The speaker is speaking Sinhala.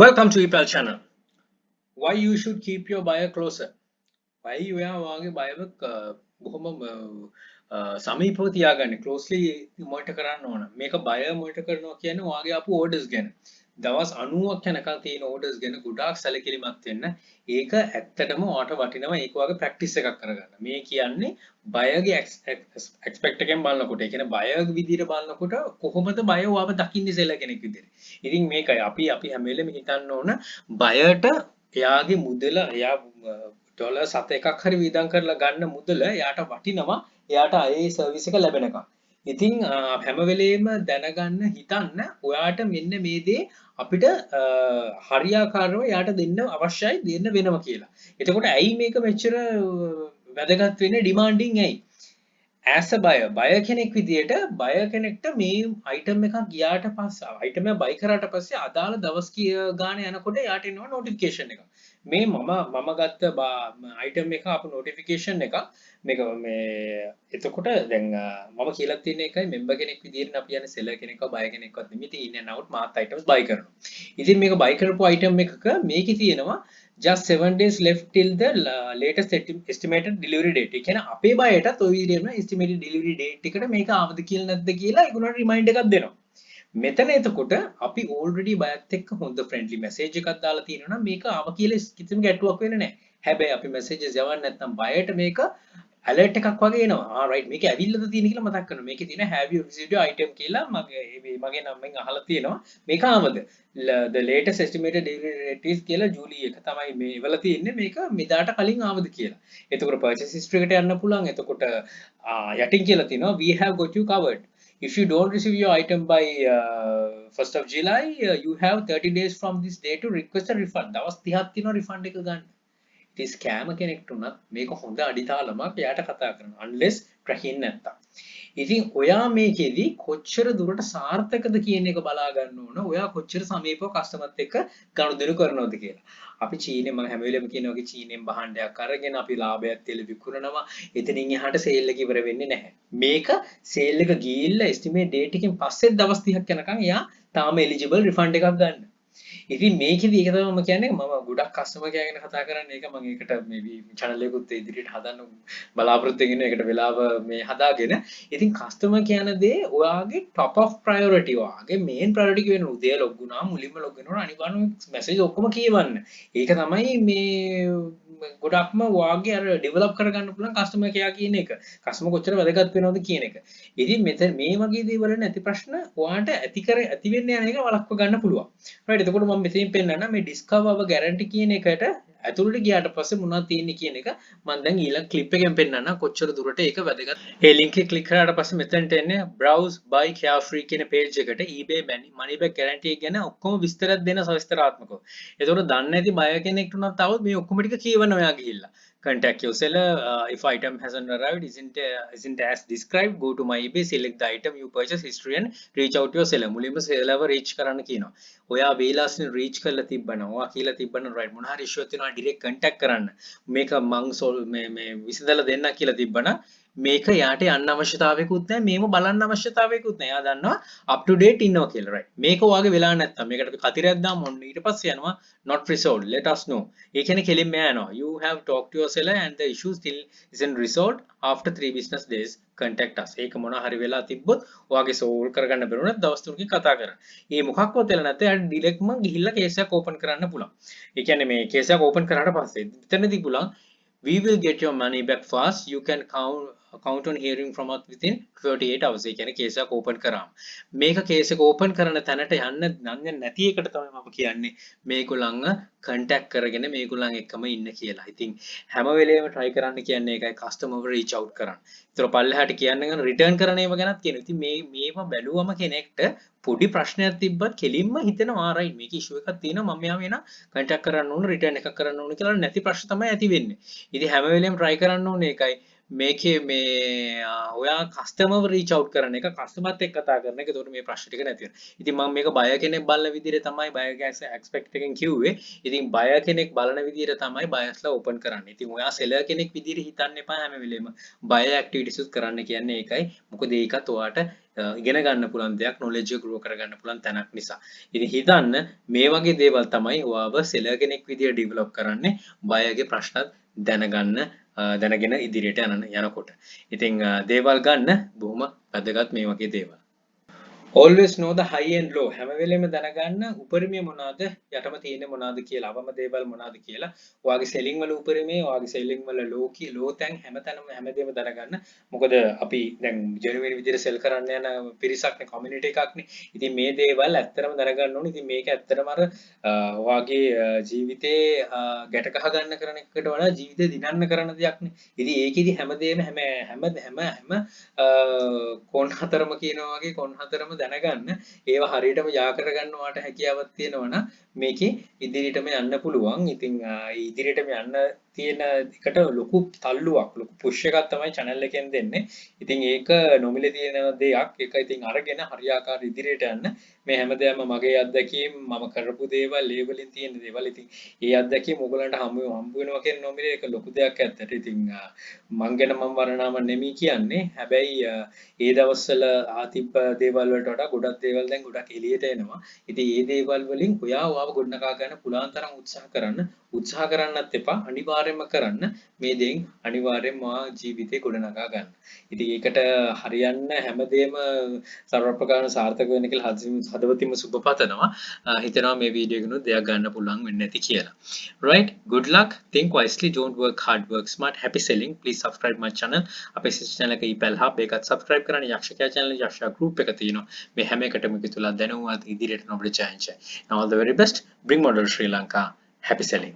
Welcome to EPL channel. Why you should keep your buyer closer? Why you වාගේ බයව බොහොම සමීපව තියාගන්න closely monitor කරන්න ඕන. මේක buyer monitor කරනවා කියන්නේ වාගේ ආපු orders ගැන. දවස් 90ක් යනකම් තියෙන orders ගැන ගොඩාක් සැලකිලිමත් වෙන්න. ඒක ඇත්තටම ඔයාට වටිනවා ඒක වාගේ practice එකක් කරගන්න. මේ කියන්නේ buyer ගේ expect එකෙන් බලනකොට, ඒ කියන්නේ buyer විදිහට බලනකොට කොහොමද buyer ඔයාව දකින්නේ seller කෙනෙක් විදිහට. ඉතින් මේකයි අපි හැම වෙලෙම හිතන්න ඕන buyer-ට එයාගේ මුදල එයා ඩොලර් 7 එකක් හරි වියදම් කරලා ගන්න මුදල එයාට වටිනවා එයාට ඒ සර්විස් එක ලැබෙනකම්. ඉතින් හැම වෙලෙම දැනගන්න හිතන්න ඔයාට මෙන්න මේ දේ අපිට හරියාකාරව එයාට දෙන්න අවශ්‍යයි දෙන්න වෙනවා කියලා. එතකොට ඇයි මේක මෙච්චර වැදගත් වෙන්නේ ඩිමාන්ඩින් ඇයි? as a buyer කෙනෙක් විදියට buyer කෙනෙක්ට මේ item එකක් ගියාට පස්සේ item එක buy කරාට පස්සේ අදාළ දවස් ගාන යනකොට යාට එනවා notification එකක්. මේ මම ගත්ත item එක අපු notification එකක් මේක මේ එතකොට දැන් මම කියලා තියෙන එකයි member කෙනෙක් විදියට අපි යන්නේ seller කෙනෙක්ව buyer කෙනෙක්වත් නෙමෙයි in and out මාත් items buy කරනවා. ඉතින් මේක buy කරපු item එකක මේකේ තියෙනවා just 7 days left till the latest estimated delivery date. ඒ කියන්නේ අපේ බයටත් ඔය විදිහටම estimated delivery date එකට මේක ආවද කියලා නැද්ද කියලා ඒගොල්ලන්ට remind එකක් දෙනවා. මෙතන එතකොට අපි already බයත් එක්ක හොඳ friendly message එකක් දාලා තියෙනවා නම් මේක ආව කියලා කිසිම ගැටුවක් වෙන්නේ නැහැ. හැබැයි අපි messages යවන්න නැත්නම් බයට මේක alert එකක් වගේ එනවා. right මේක ඇවිල්ලාද තියෙන කියලා මතක් කරනවා. මේකේ තියෙන have you received your item කියලා මගේ නම්ෙන් අහලා තියෙනවා. මේක ආවද? the latest estimated delivery date is කියලා ජූලි 1 තමයි මේ ඉවල තියෙන්නේ. මේක මෙදාට කලින් ආවද කියලා. එතකොට purchase history එකට යන්න පුළුවන්. එතකොට යටින් කියලා තියෙනවා we have got you covered. If you don't receive your item by 1st of July, you have 30 days from this day to request a refund. දවස් 30ක් තියෙනවා refund එක ගන්න. ඉතින් ස්කෑම කෙනෙක්ට උනත් මේක හොඳ අඩිතාලමක් එයාට කතා කරනවා unless tracking නැත්තම්. ඉතින් ඔයා මේකෙදි කොච්චර දුරට සාර්ථකද කියන එක බලා ගන්න ඕන. ඔයා කොච්චර සමීපව කස්ටමර්ත් එක්ක ගනුදෙනු කරනවද කියලා. අපි චීනේ මම හැම වෙලෙම කියනවා කි චීනෙන් භාණ්ඩයක් අරගෙන අපි ලාභයක් තෙල විකුණනවා. එතනින් එහාට සේල් එක ඉවර වෙන්නේ නැහැ. මේක සේල් එක ගිහිල්ලා estimate date එකකින් පස්සේ දවස් 30ක් යනකම් එයා තාම eligible refund එකක් ගන්න. ඉතින් මේකෙදි ඒක තමයි මම කියන්නේ මම ගොඩක් කස්ටමර් කෙනෙක් ගැන කතා කරන්නේ ඒක මම ඒකට මේ channel එකකුත් ඉදිරියට හදන්න බලාපොරොත්තු වෙන එකට වෙලාව මේ හදාගෙන ඉතින් කස්ටමර් කියන දේ ඔයාගේ top of priority ඔයාගේ main priority වෙන උදේ ලොග් වුණා මුලින්ම ලොග් වෙනකොට අනිවාර්යයෙන්ම message ඔක්කොම කියවන්න. ඒක තමයි මේ ගොඩක්ම ඔයාගේ අර develop කරගන්න පුළුවන් customer care කියන එක. customer කොච්චර වැදගත් වෙනවද කියන එක. ඉතින් මෙතන මේ වගේ දේවල් නැති ප්‍රශ්න ඔයාට ඇති වෙන්න යන එක වළක්ව ගන්න පුළුවන්. right එතකොට මම මෙතනින් පෙන්නන්න මේ discover our guarantee කියන එකට ඇතුළට ගියාට පස්සේ මොනවද තියෙන්නේ කියන එක මම දැන් ඊළඟ ක්ලිප් එකෙන් පෙන්නන්න කොච්චර දුරට ඒක වැදගත්. ඒ link එක ක්ලික් කරාට පස්සේ මෙතනට එන්නේ browse buy carefree කියන page එකට eBay money back guarantee ගැන ඔක්කොම විස්තරයක් දෙන සවිස්තරාත්මකව. ඒතකොට දන්නේ නැති buyer කෙනෙක්ට උනත් આવොත් මේ ඔක්කොම ටික කියවන්න ඔයා ගිහිල්ලා. Contact your seller if item hasn't arrived isn't as described, go to my eBay, select the item you purchase history and reach out to your seller. මුලින්ම seller reach කරන්න කියනවා. ඔයා වේලාස්නේ reach කරලා තිබ්බනම් ඔයා කියලා තිබ්බනම් right මොන හරි issue එකක් තියෙනවා direct contact කරන්න. මේක මං මේ විසඳලා දෙන්න කියලා තිබ්බනම් මේක යාට යන්න අවශ්‍යතාවයකුත් නැහැ මේව බලන්න අවශ්‍යතාවයකුත් නැහැ. එයා දන්නවා up to date ඉන්නවා කියලා right. මේක ඔයාගේ වෙලා නැත්තම් මේකට අපි කතිරයක් දාමු ඔන්න ඊට පස්සේ යනවා not resolved let us know. ඒ කියන්නේ කෙලින්ම යනවා you have talked to your seller and the issue still isn't resolved after 3 business days contact us. ඒක මොන හරි වෙලා තිබ්බොත් ඔයාගේ solve කරගන්න බැරුණත් දවස් 3කින් කතා කරන්න. මේ මොකක්වත් වෙලා නැත්නම් යාට ඩිරෙක්ට්ම ගිහිල්ලා case එකක් open කරන්න පුළුවන්. ඒ කියන්නේ මේ case එකක් open කරාට පස්සේ එතනදී පුළුවන් we will get your money back fast. You can count on hearing from us within 48 hours. ඒ කියන්නේ case එකක් open කරාම මේක case එක open කරන තැනට යන්න නැති එකට තමයි මම කියන්නේ මේගොල්ලන්ව contact කරගෙන මේගොල්ලන් එක්කම ඉන්න කියලා. ඉතින් හැම වෙලේම try කරන්න කියන්නේ ඒකයි customer reach out කරන්න. ඒතර පල්ලෙහාට කියන්නේ return කරන ඒවා ගැනත් කියනවා. ඉතින් මේවා බැලුවම කෙනෙක්ට පොඩි ප්‍රශ්නයක් තිබ්බත් කෙලින්ම හිතෙනවා right මේක issue එකක් තියෙනවා මම යාම එන contact කරන්න ඕන return එකක් කරන්න ඕන කියලා නැති ප්‍රශ්න තමයි ඇති වෙන්නේ. ඉතින් හැම වෙලේම try කරන්න ඕනේ ඒකයි මේකේ මේ ඔයා කස්ටමර්ව රීච් අවුට් කරන එක කස්ටමර්ත් එක්ක කතා කරන එක. ඒතකොට මේ ප්‍රශ්න ටික නැති වෙනවා. ඉතින් මම මේක බය කෙනෙක් බලන විදිහට තමයි බයර්ස් එක්ස්පෙක්ට් එකෙන් කිව්වේ. ඉතින් බය කෙනෙක් බලන විදිහට තමයි බයර්ස්ලා ඕපන් කරන්නේ. ඉතින් ඔයා සෙලර් කෙනෙක් විදිහට හිතන්න එපා හැම වෙලෙම. බය ඇක්ටිවිටිස් උත් කරන්න කියන්නේ ඒකයි. මොකද ඒකත් ඔයාට ඉගෙන ගන්න පුළුවන් දෙයක්, knowledge එක grow කරගන්න පුළුවන් තැනක් නිසා. ඉතින් හිතන්න මේ වගේ දේවල් තමයි ඔයාව සෙලර් කෙනෙක් විදිහට ඩෙවලොප් කරන්නේ බයගේ ප්‍රශ්නත් දැනගන්න දැනගෙන ඉදිරියට යනකොට. ඉතින් දේවල් ගන්න බොහොම වැදගත් මේ වගේ දේවල්. always know the high and low. හැම වෙලෙම දැනගන්න උපරිමය මොනවාද යටම තියෙන්නේ මොනවාද කියලා, අවම දේවල් මොනවාද කියලා. ඔයාගේ selling වල උපරිමය, ඔයාගේ selling වල low තැන් හැමතැනම හැමදේම දැනගන්න. මොකද අපි දැන් genuine විදිහට sell කරන්න යන පිරිසක්නේ, community එකක්නේ. ඉතින් මේ දේවල් ඇත්තටම දැනගන්න ඕනේ. ඉතින් මේක ඇත්තටම අර ඔයාගේ ජීවිතේ ගැට ගහ ගන්න කරන එකට වඩා ජීවිතේ දිනන්න කරන දෙයක්නේ. ඉතින් ඒකෙදි හැමදේම හැම කොන් හතරම කියනවා වගේ කොන් හතරම දැනගන්න, ඒවා හරියටම යා කරගන්න වාට හැකියාවක් තියෙනවා නම් මේකේ ඉදිරියටම යන්න පුළුවන්. ඉතින් ඉදිරියටම යන්න තියෙන එකට ලොකු තල්ලුවක්, ලොකු පුෂ් එකක් තමයි channel එකෙන් දෙන්නේ. ඉතින් ඒක නොමිලේ තියෙන දෙයක්. ඒක ඉතින් අරගෙන හරියාකාර ඉදිරියට යන්න මේ හැමදේම මගේ අත්දැකීම්, මම කරපු දේවල්, ඒ වලින් තියෙන දේවල්. ඉතින් ඒ අත්දැකීම් ඔයගලන්ට හම්බ වෙනවා කියන නොමිලේ ඒක ලොකු දෙයක් ඇත්තට. ඉතින් මං ගැන මම වරණාම නෙමෙයි කියන්නේ. හැබැයි ඒ දවස්වල ආතිබ්බ දේවල් වලට වඩා ගොඩක් දේවල් දැන් ගොඩක් එළියට එනවා. ඉතින් මේ දේවල් වලින් ඔයාව ගොඩනගා ගන්න පුළුවන් තරම් උත්සාහ කරන්නත් එපා. අනිවාර්යයෙන්ම කරන්න. මේ දේෙන් අනිවාර්යයෙන්ම ජීවිතේ ගොඩනගා ගන්න. ඉතින් ඒකට හරියන්න හැමදේම සර්වප්‍රකාරව සාර්ථක වෙන්න කියලා හදවතින්ම සුබ පතනවා. හිතනවා මේ වීඩියෝ එකනොත් දෙයක් ගන්න පුළුවන් වෙන්නේ නැති කියලා. Right? Good luck. Think wisely. Don't work hard. Work smart. Happy selling. Please subscribe my channel. අපේ channel එක ඊපල් හබ් එකත් subscribe කරන්න. යක්ෂකයා channel යක්ෂා group එක තියෙනවා. මේ හැම එකටම එකතුලා දැනුවත් ඉදිරියට නොබට challenge. Now all the very best. Bring model Sri Lanka. Happy selling.